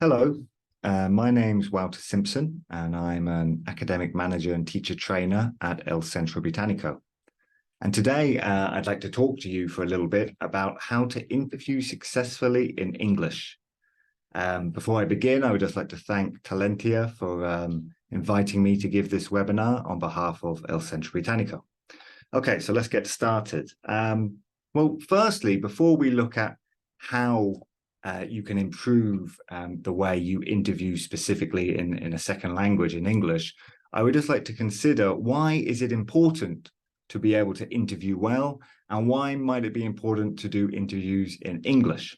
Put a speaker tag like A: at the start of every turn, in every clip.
A: Hello, my name's Walter Simpson, and I'm an academic manager and teacher trainer at Centro Británico. And today, I'd like to talk to you for a little bit about how to interview successfully in English. Before I begin, I would just like to thank Talentia for inviting me to give this webinar on behalf of Centro Británico. Okay, so let's get started. Well, firstly, before we look at how you can improve the way you interview specifically in a second language, in English, I would just like to consider, why is it important to be able to interview well, and why might it be important to do interviews in English?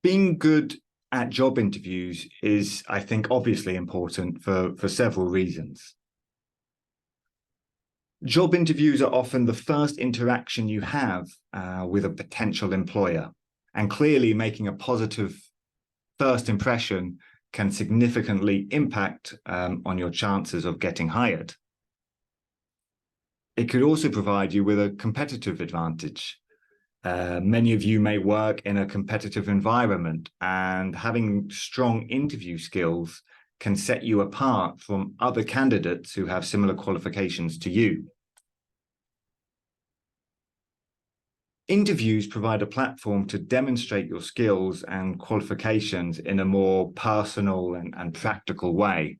A: Being good at job interviews is, I think, obviously important for several reasons. Job interviews are often the first interaction you have with a potential employer, and clearly making a positive first impression can significantly impact on your chances of getting hired. It could also provide you with a competitive advantage. Many of you may work in a competitive environment, and having strong interview skills can set you apart from other candidates who have similar qualifications to you. Interviews provide a platform to demonstrate your skills and qualifications in a more personal and practical way.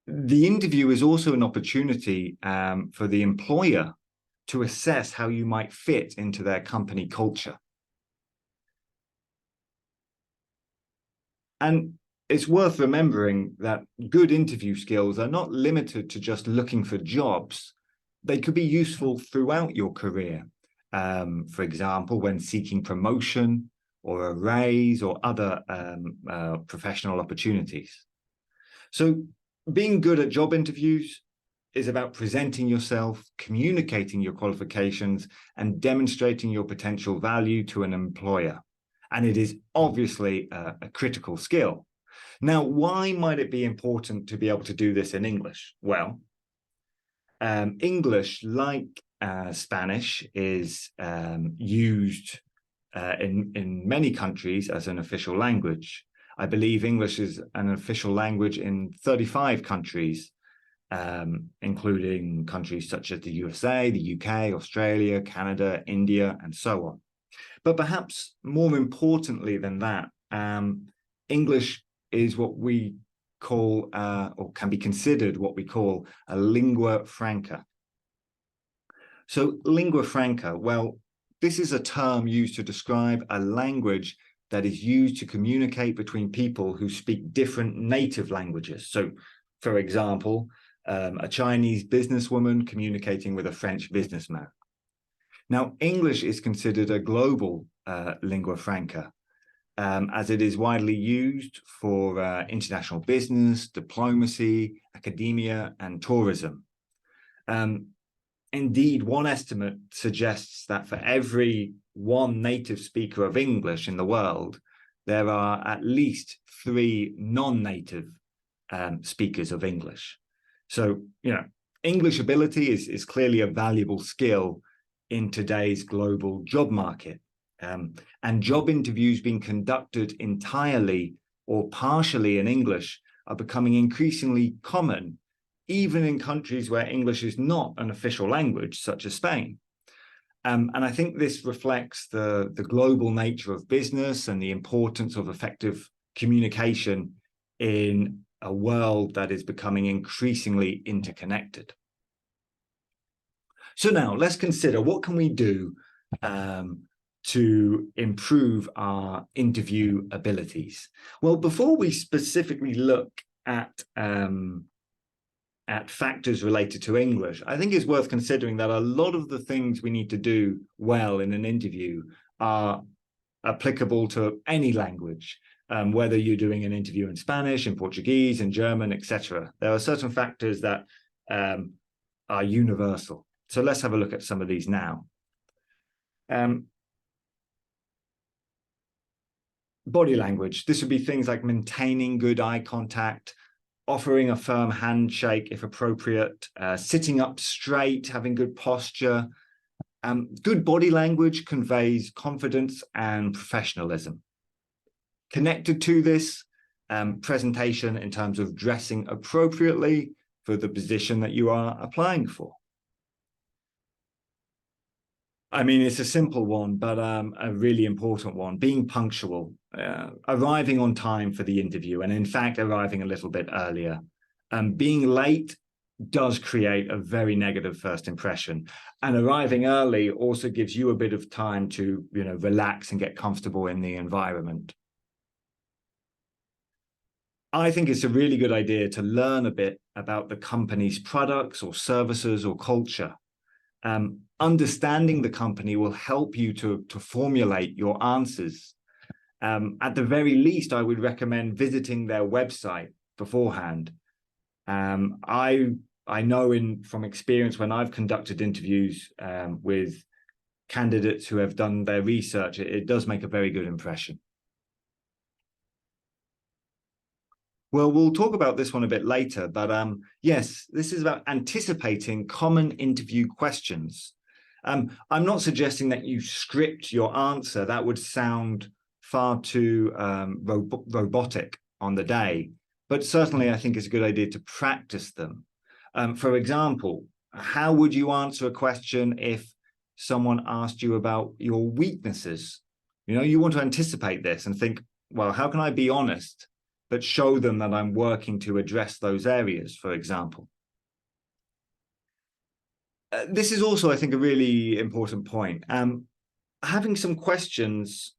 A: The interview is also an opportunity for the employer to assess how you might fit into their company culture. And it's worth remembering that good interview skills are not limited to just looking for jobs. They could be useful throughout your career. For example, when seeking promotion or a raise or other professional opportunities. So being good at job interviews is about presenting yourself, communicating your qualifications, and demonstrating your potential value to an employer. And it is obviously a critical skill. Now, why might it be important to be able to do this in English? Well, English, like Spanish, is used in many countries as an official language. I believe English is an official language in 35 countries, including countries such as the USA, the UK, Australia, Canada, India, and so on. But perhaps more importantly than that, English is what we call, or can be considered what we call, a lingua franca. So lingua franca, well, this is a term used to describe a language that is used to communicate between people who speak different native languages. So, for example, a Chinese businesswoman communicating with a French businessman. Now, English is considered a global lingua franca, as it is widely used for international business, diplomacy, academia, and tourism. Indeed, one estimate suggests that for every one native speaker of English in the world, there are at least 3 non-native speakers of English. So, English ability is clearly a valuable skill in today's global job market. And job interviews being conducted entirely or partially in English are becoming increasingly common, even in countries where English is not an official language, such as Spain. And I think this reflects the global nature of business and the importance of effective communication in a world that is becoming increasingly interconnected. So now let's consider, what can we do to improve our interview abilities? Well, before we specifically look at factors related to English, I think it's worth considering that a lot of the things we need to do well in an interview are applicable to any language, whether you're doing an interview in Spanish, in Portuguese, in German, etc. There are certain factors that are universal. So let's have a look at some of these now. Body language. This would be things like maintaining good eye contact, offering a firm handshake if appropriate, sitting up straight, having good posture, Good body language conveys confidence and professionalism. Connected to this, presentation in terms of dressing appropriately for the position that you are applying for. I mean, it's a simple one, but a really important one. Being punctual, arriving on time for the interview, and in fact, arriving a little bit earlier. Being late does create a very negative first impression. And arriving early also gives you a bit of time to, relax and get comfortable in the environment. I think it's a really good idea to learn a bit about the company's products or services or culture. Understanding the company will help you to formulate your answers. At the very least, I would recommend visiting their website beforehand. I know from experience when I've conducted interviews with candidates who have done their research, it does make a very good impression. Well, we'll talk about this one a bit later, but yes, this is about anticipating common interview questions. I'm not suggesting that you script your answer. That would sound far too robotic on the day, but certainly I think it's a good idea to practice them. For example, how would you answer a question if someone asked you about your weaknesses? You want to anticipate this and think, well, how can I be honest, but show them that I'm working to address those areas, for example. This is also, I think, a really important point. Having some questions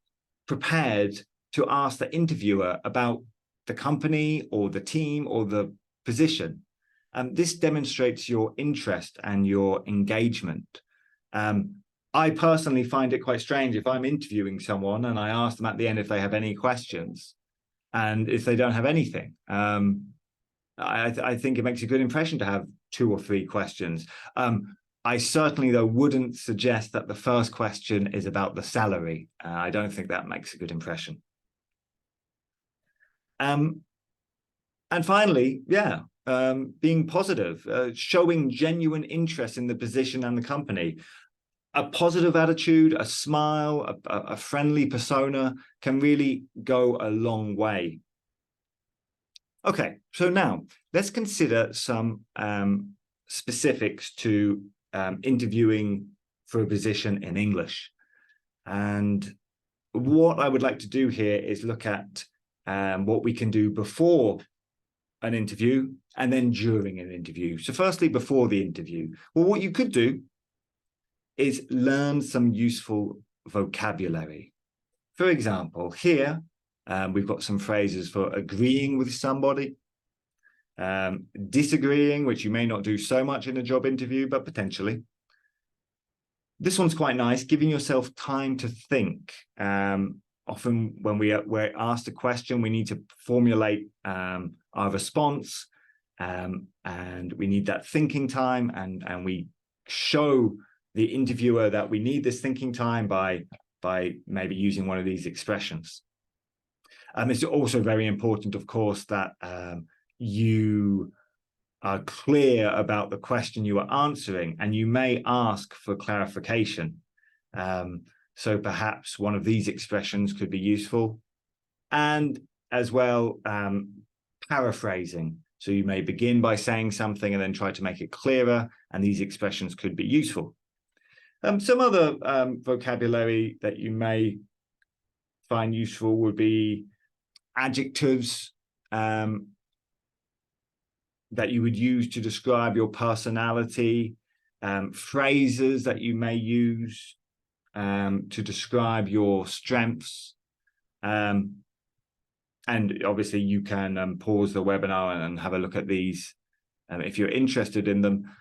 A: prepared to ask the interviewer about the company or the team or the position. This demonstrates your interest and your engagement. I personally find it quite strange if I'm interviewing someone and I ask them at the end if they have any questions. And if they don't have anything, I think it makes a good impression to have 2 or 3 questions. I certainly, though, wouldn't suggest that the first question is about the salary. I don't think that makes a good impression. And finally, being positive, showing genuine interest in the position and the company. A positive attitude, a smile, a friendly persona can really go a long way. Okay, so now let's consider some specifics to interviewing for a position in English. And what I would like to do here is look at what we can do before an interview and then during an interview. So firstly, before the interview, well, what you could do is learn some useful vocabulary. For example, here we've got some phrases for agreeing with somebody, disagreeing, which you may not do so much in a job interview, but potentially. This one's quite nice, giving yourself time to think. Often when we're asked a question, we need to formulate our response, and we need that thinking time, and we show the interviewer that we need this thinking time by maybe using one of these expressions. It's also very important, of course, that you are clear about the question you are answering, and you may ask for clarification. So perhaps one of these expressions could be useful. And as well, paraphrasing. So you may begin by saying something and then try to make it clearer, and these expressions could be useful. Some other vocabulary that you may find useful would be adjectives that you would use to describe your personality, phrases that you may use to describe your strengths. And obviously you can pause the webinar and have a look at these if you're interested in them.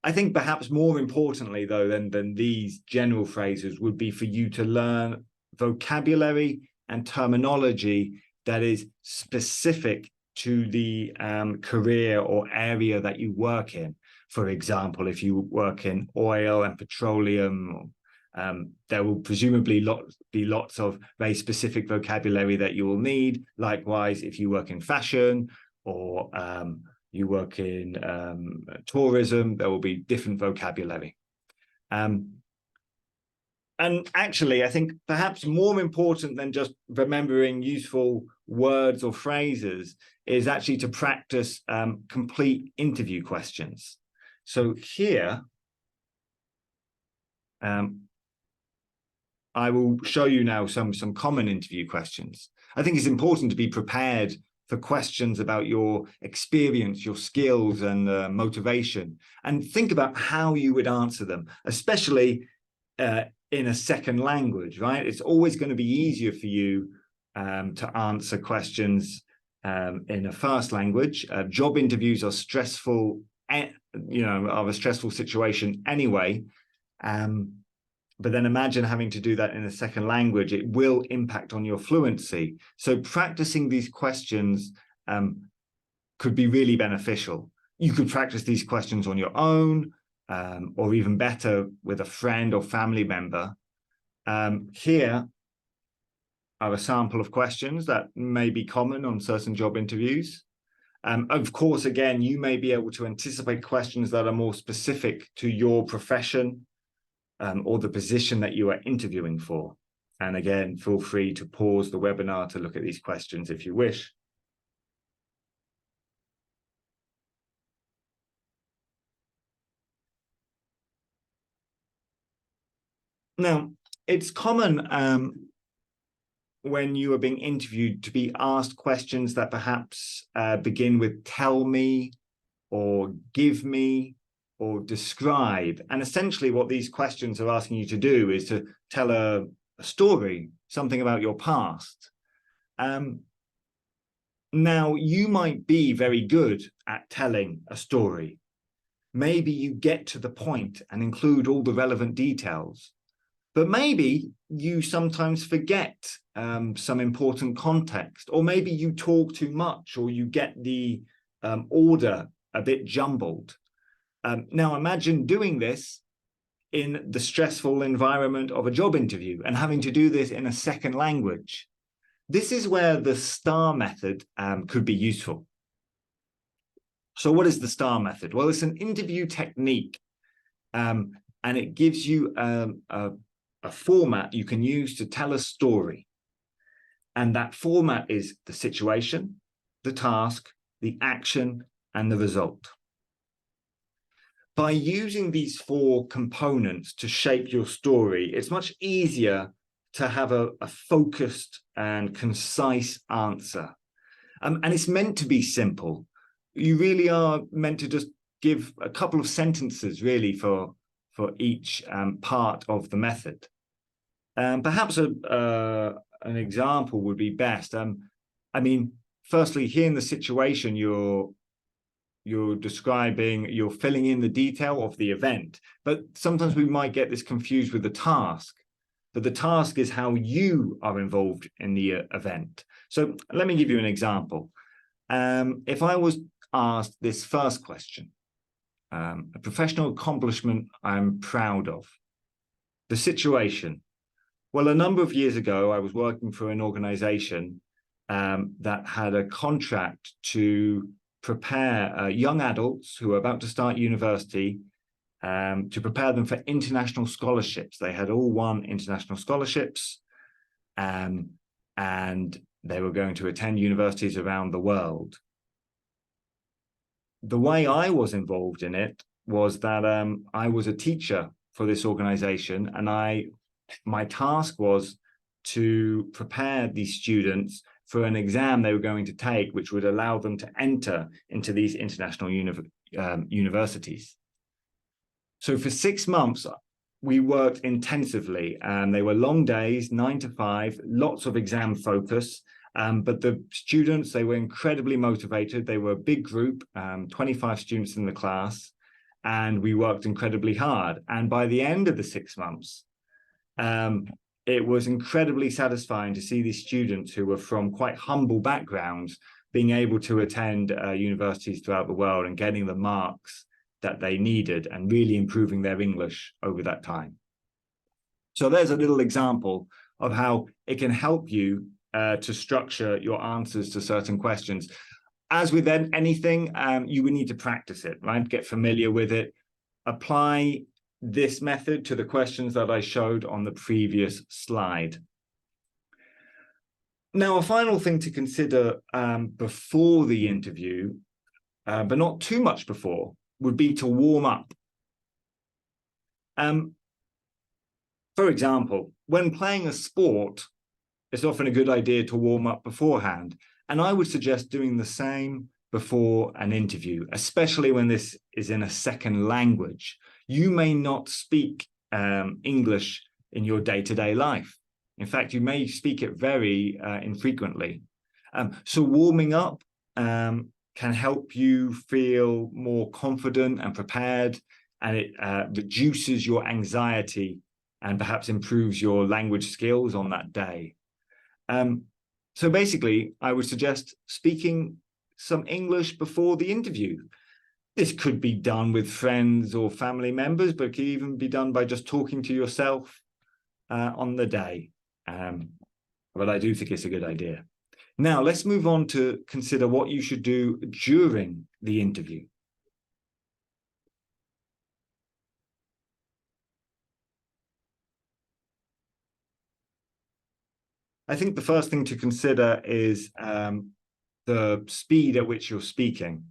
A: I think perhaps more importantly, though, than these general phrases would be for you to learn vocabulary and terminology that is specific to the career or area that you work in. For example, if you work in oil and petroleum, there will presumably be lots of very specific vocabulary that you will need. Likewise, if you work in fashion or you work in tourism, there will be different vocabulary. And actually, I think perhaps more important than just remembering useful words or phrases is actually to practice complete interview questions. So here, I will show you now some common interview questions. I think it's important to be prepared for questions about your experience, your skills, and motivation, and think about how you would answer them, especially in a second language, right? It's always going to be easier for you to answer questions in a first language. Job interviews are stressful, are a stressful situation anyway. But then imagine having to do that in a second language. It will impact on your fluency. So practicing these questions could be really beneficial. You could practice these questions on your own, or even better, with a friend or family member. Here are a sample of questions that may be common on certain job interviews. Of course, again, you may be able to anticipate questions that are more specific to your profession, or the position that you are interviewing for. And again, feel free to pause the webinar to look at these questions if you wish. Now, it's common when you are being interviewed to be asked questions that perhaps begin with tell me, or give me, or describe. And essentially what these questions are asking you to do is to tell a story, something about your past. Now, you might be very good at telling a story. Maybe you get to the point and include all the relevant details, but maybe you sometimes forget some important context, or maybe you talk too much, or you get the order a bit jumbled. Now imagine doing this in the stressful environment of a job interview and having to do this in a second language. This is where the STAR method could be useful. So what is the STAR method? Well, it's an interview technique, and it gives you a format you can use to tell a story. And that format is the situation, the task, the action, and the result. By using these 4 components to shape your story, it's much easier to have a focused and concise answer. And it's meant to be simple. You really are meant to just give a couple of sentences, really, for each part of the method. Perhaps an example would be best. I mean, firstly, here in the situation, you're describing, you're filling in the detail of the event, but sometimes we might get this confused with the task. But the task is how you are involved in the event. So let me give you an example. If I was asked this first question, a professional accomplishment I'm proud of. The situation. Well, a number of years ago, I was working for an organization that had a contract to prepare young adults who are about to start university, to prepare them for international scholarships. They had all won international scholarships, and they were going to attend universities around the world. The way I was involved in it was that I was a teacher for this organization, and my task was to prepare these students for an exam they were going to take, which would allow them to enter into these international universities. So for 6 months, we worked intensively, and they were long days, 9 to 5, lots of exam focus. But the students, they were incredibly motivated. They were a big group, 25 students in the class, and we worked incredibly hard. And by the end of the 6 months, it was incredibly satisfying to see these students who were from quite humble backgrounds being able to attend universities throughout the world and getting the marks that they needed and really improving their English over that time. So there's a little example of how it can help you to structure your answers to certain questions. As with anything, you would need to practice it, right? Get familiar with it. Apply this method to the questions that I showed on the previous slide. Now, a final thing to consider before the interview, but not too much before, would be to warm up. For example, when playing a sport, it's often a good idea to warm up beforehand. And I would suggest doing the same before an interview, especially when this is in a second language. You may not speak English in your day-to-day life. In fact, you may speak it very infrequently. So warming up can help you feel more confident and prepared, and it reduces your anxiety and perhaps improves your language skills on that day. So basically, I would suggest speaking some English before the interview. This could be done with friends or family members, but it could even be done by just talking to yourself on the day. But I do think it's a good idea. Now, let's move on to consider what you should do during the interview. I think the first thing to consider is the speed at which you're speaking.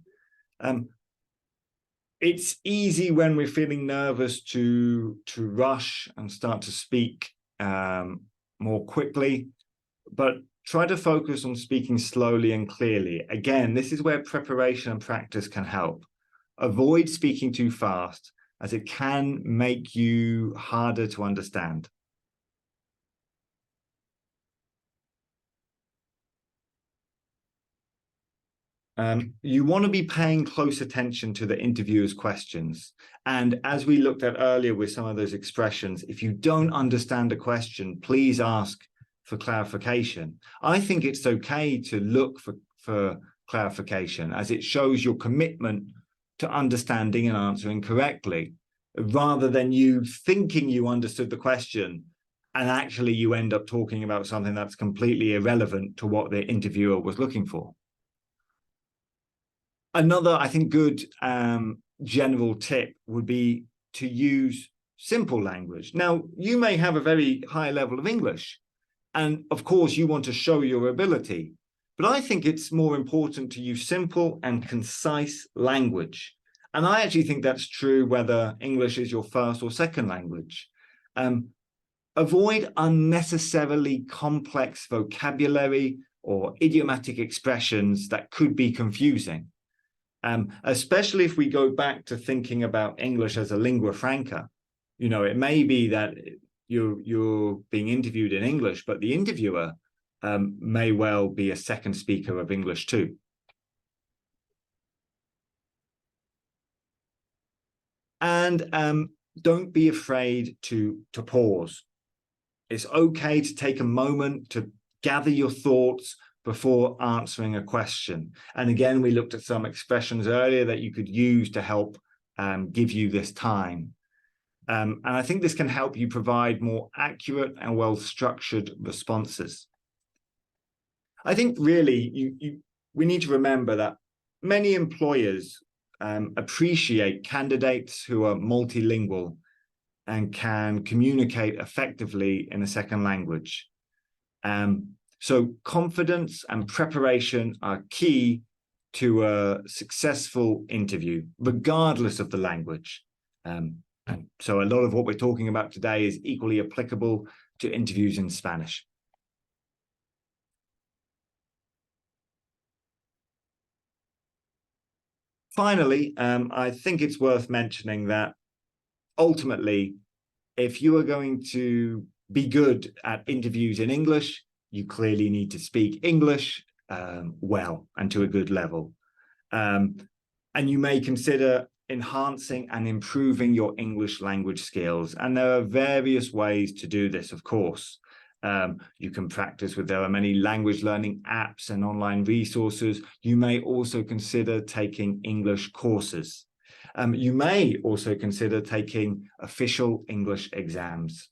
A: It's easy when we're feeling nervous to rush and start to speak more quickly, but try to focus on speaking slowly and clearly. Again, this is where preparation and practice can help. Avoid speaking too fast, as it can make you harder to understand. You want to be paying close attention to the interviewer's questions. And as we looked at earlier with some of those expressions, if you don't understand a question, please ask for clarification. I think it's okay to look for clarification, as it shows your commitment to understanding and answering correctly, rather than you thinking you understood the question and actually you end up talking about something that's completely irrelevant to what the interviewer was looking for. Another, I think, good general tip would be to use simple language. Now, you may have a very high level of English, and of course, you want to show your ability. But I think it's more important to use simple and concise language. And I actually think that's true whether English is your first or second language. Avoid unnecessarily complex vocabulary or idiomatic expressions that could be confusing. Especially if we go back to thinking about English as a lingua franca. You know, it may be that you're being interviewed in English, but the interviewer may well be a second speaker of English too. And don't be afraid to pause. It's okay to take a moment to gather your thoughts before answering a question. And again, we looked at some expressions earlier that you could use to help give you this time. And I think this can help you provide more accurate and well-structured responses. I think really we need to remember that many employers appreciate candidates who are multilingual and can communicate effectively in a second language. So confidence and preparation are key to a successful interview, regardless of the language. And so a lot of what we're talking about today is equally applicable to interviews in Spanish. Finally, I think it's worth mentioning that ultimately, if you are going to be good at interviews in English, you clearly need to speak English well and to a good level. And you may consider enhancing and improving your English language skills. And there are various ways to do this, of course. You can practice there are many language learning apps and online resources. You may also consider taking English courses. You may also consider taking official English exams.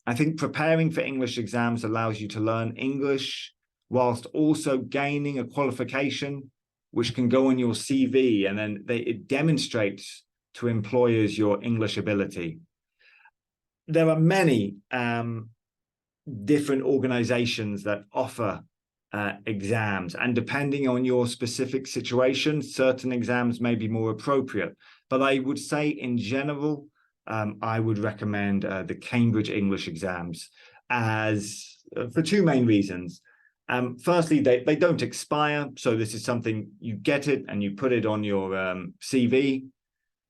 A: I think preparing for English exams allows you to learn English whilst also gaining a qualification which can go on your CV, and then it demonstrates to employers your English ability. There are many different organizations that offer exams, and depending on your specific situation, certain exams may be more appropriate. But I would say in general, I would recommend the Cambridge English exams as for two main reasons. Firstly, they don't expire, so this is something you get it and you put it on your CV.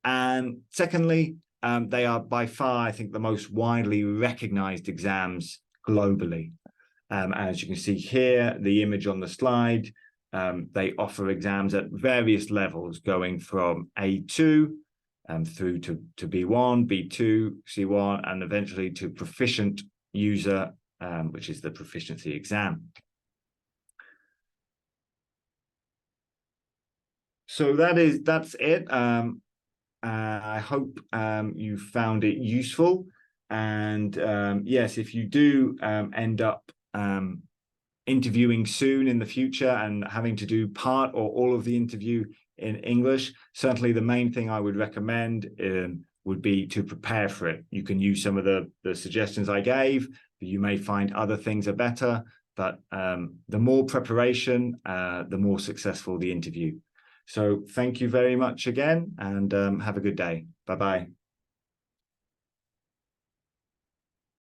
A: And secondly, they are by far, I think, the most widely recognized exams globally. As you can see here, the image on the slide, they offer exams at various levels, going from A2 through to B1, B2, C1, and eventually to proficient user, which is the proficiency exam. So that's it. I hope you found it useful. And yes, if you do end up interviewing soon in the future and having to do part or all of the interview in English, certainly the main thing I would recommend would be to prepare for it. You can use some of the suggestions I gave, but you may find other things are better. But the more preparation, the more successful the interview. So thank you very much again, and have a good day. Bye-bye.